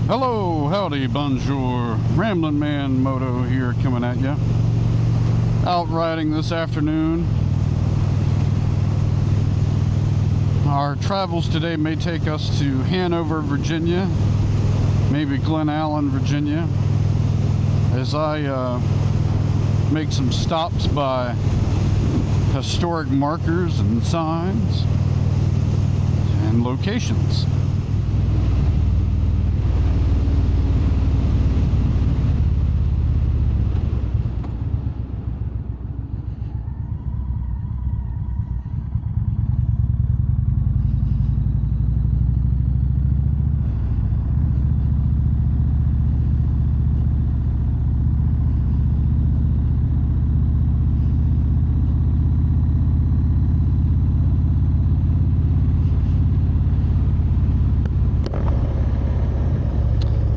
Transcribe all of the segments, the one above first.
Hello, howdy, bonjour. Ramblin' Man Moto here coming at you. Out riding this afternoon. Our travels today may take us to Hanover, Virginia, maybe Glen Allen, Virginia, as I make some stops by historic markers and signs and locations.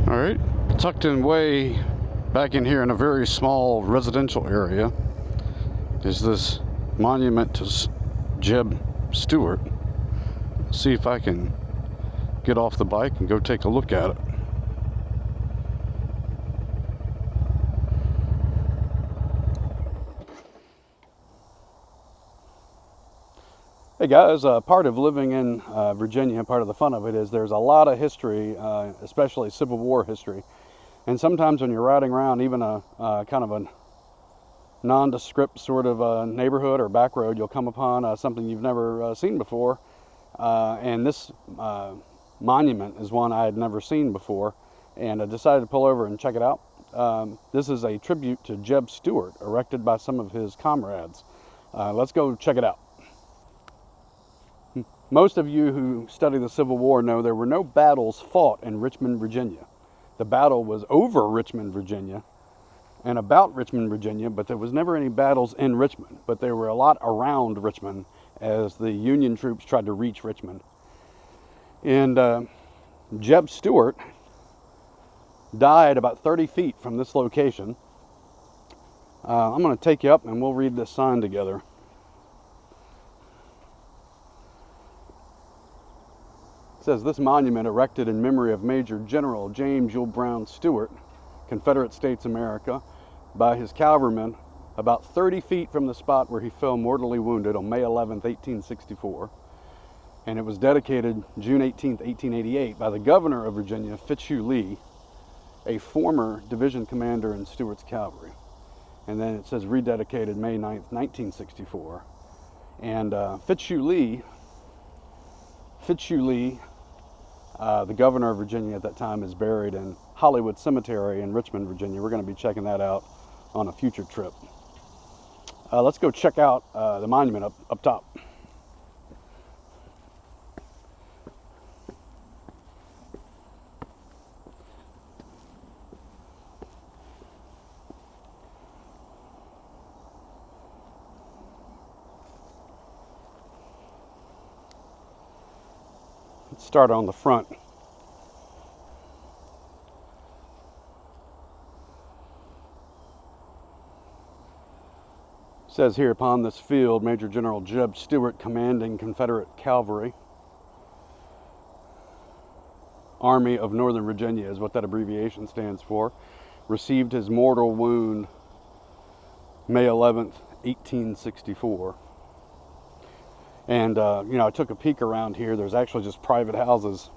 Alright, tucked in way back in here in a very small residential area is this monument to Jeb Stuart. See if I can get off the bike and go take a look at it. Hey guys, part of living in Virginia, part of the fun of it is there's a lot of history, especially Civil War history. And sometimes when you're riding around even a kind of a nondescript sort of neighborhood or back road, you'll come upon something you've never seen before. And this monument is one I had never seen before, and I decided to pull over and check it out. This is a tribute to Jeb Stuart, erected by some of his comrades. Let's go check it out. Most of you who study the Civil War know there were no battles fought in Richmond, Virginia. The battle was over Richmond, Virginia, and about Richmond, Virginia, but there was never any battles in Richmond. But there were a lot around Richmond as the Union troops tried to reach Richmond. And Jeb Stuart died about 30 feet from this location. I'm going to take you up and we'll read this sign together. It says, "This monument, erected in memory of Major General James Yule Brown Stuart, Confederate States America, by his cavalrymen about 30 feet from the spot where he fell mortally wounded on May 11th, 1864. And it was dedicated June 18th, 1888 by the governor of Virginia, Fitzhugh Lee, a former division commander in Stuart's cavalry." And then it says rededicated May 9th, 1964. And Fitzhugh Lee, the governor of Virginia at that time, is buried in Hollywood Cemetery in Richmond, Virginia. We're going to be checking that out on a future trip. Let's go check out the monument up top. Let's start on the front. It says here, "Upon this field, Major General Jeb Stuart, commanding Confederate Cavalry, Army of Northern Virginia," is what that abbreviation stands for, "received his mortal wound May 11th, 1864. And, I took a peek around here. There's actually just private houses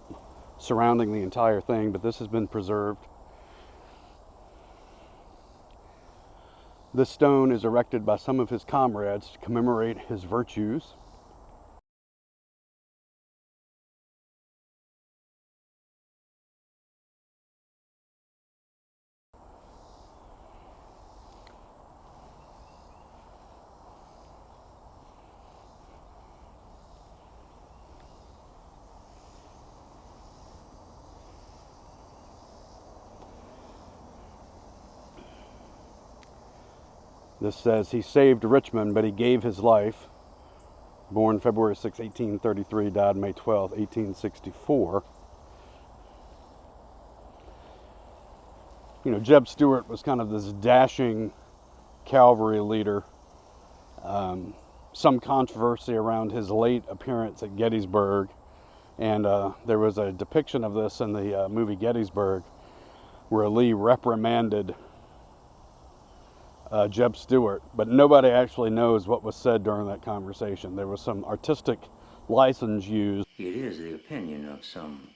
surrounding the entire thing, but this has been preserved. This stone is erected by some of his comrades to commemorate his virtues. This says, "He saved Richmond, but he gave his life." Born February 6, 1833, died May 12, 1864. Jeb Stuart was kind of this dashing cavalry leader. Some controversy around his late appearance at Gettysburg, And there was a depiction of this in the movie Gettysburg, where Lee reprimanded Jeb Stuart, but nobody actually knows what was said during that conversation. There was some artistic license used. It is the opinion of some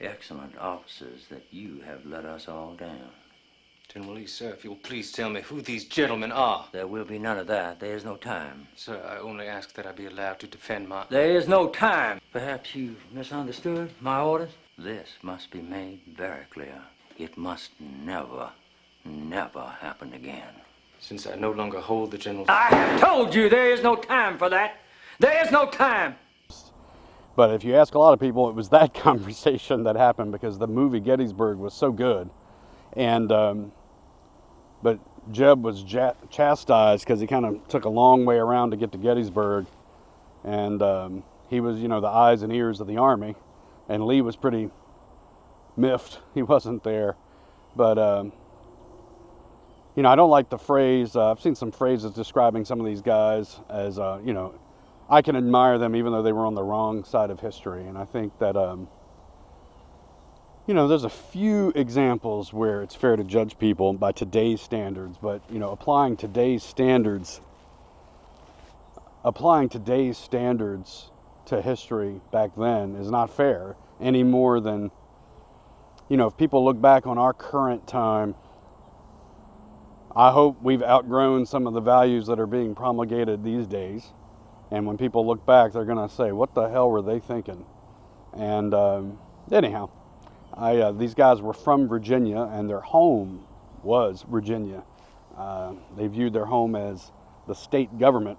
excellent officers that you have let us all down. General Lee, sir, if you'll please tell me who these gentlemen are. There will be none of that. There is no time. Sir, I only ask that I be allowed to defend my... There is no time. Perhaps you misunderstood my orders. This must be made very clear. It must never, never happen again. Since I no longer hold the general... I have told you there is no time for that. There is no time. But if you ask a lot of people, it was that conversation that happened because the movie Gettysburg was so good. And, but Jeb was chastised because he kind of took a long way around to get to Gettysburg. And he was, you know, the eyes and ears of the Army. And Lee was pretty miffed. He wasn't there. But, you know, I don't like the phrase, I've seen some phrases describing some of these guys as, you know, I can admire them even though they were on the wrong side of history. And I think that, you know, there's a few examples where it's fair to judge people by today's standards, but, you know, applying today's standards to history back then is not fair any more than, you know, if people look back on our current time, I hope we've outgrown some of the values that are being promulgated these days. And when people look back, they're going to say, what the hell were they thinking? And anyhow, these guys were from Virginia, and their home was Virginia. They viewed their home as the state government,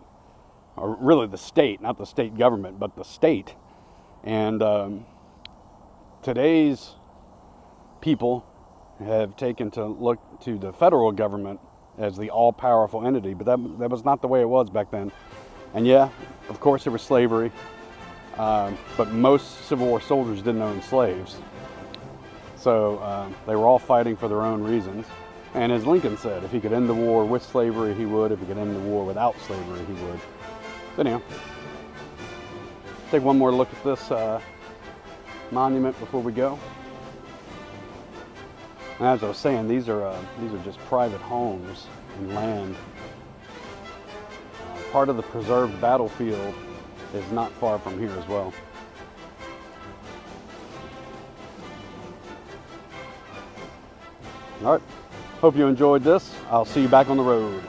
or really the state, not the state government, but the state. And today's people have taken to look to the federal government as the all-powerful entity, but that was not the way it was back then. And yeah, of course there was slavery, but most Civil War soldiers didn't own slaves. So they were all fighting for their own reasons. And as Lincoln said, if he could end the war with slavery, he would. If he could end the war without slavery, he would. But anyhow, take one more look at this monument before we go. And as I was saying, these are just private homes and land. Part of the preserved battlefield is not far from here as well. All right, hope you enjoyed this. I'll see you back on the road.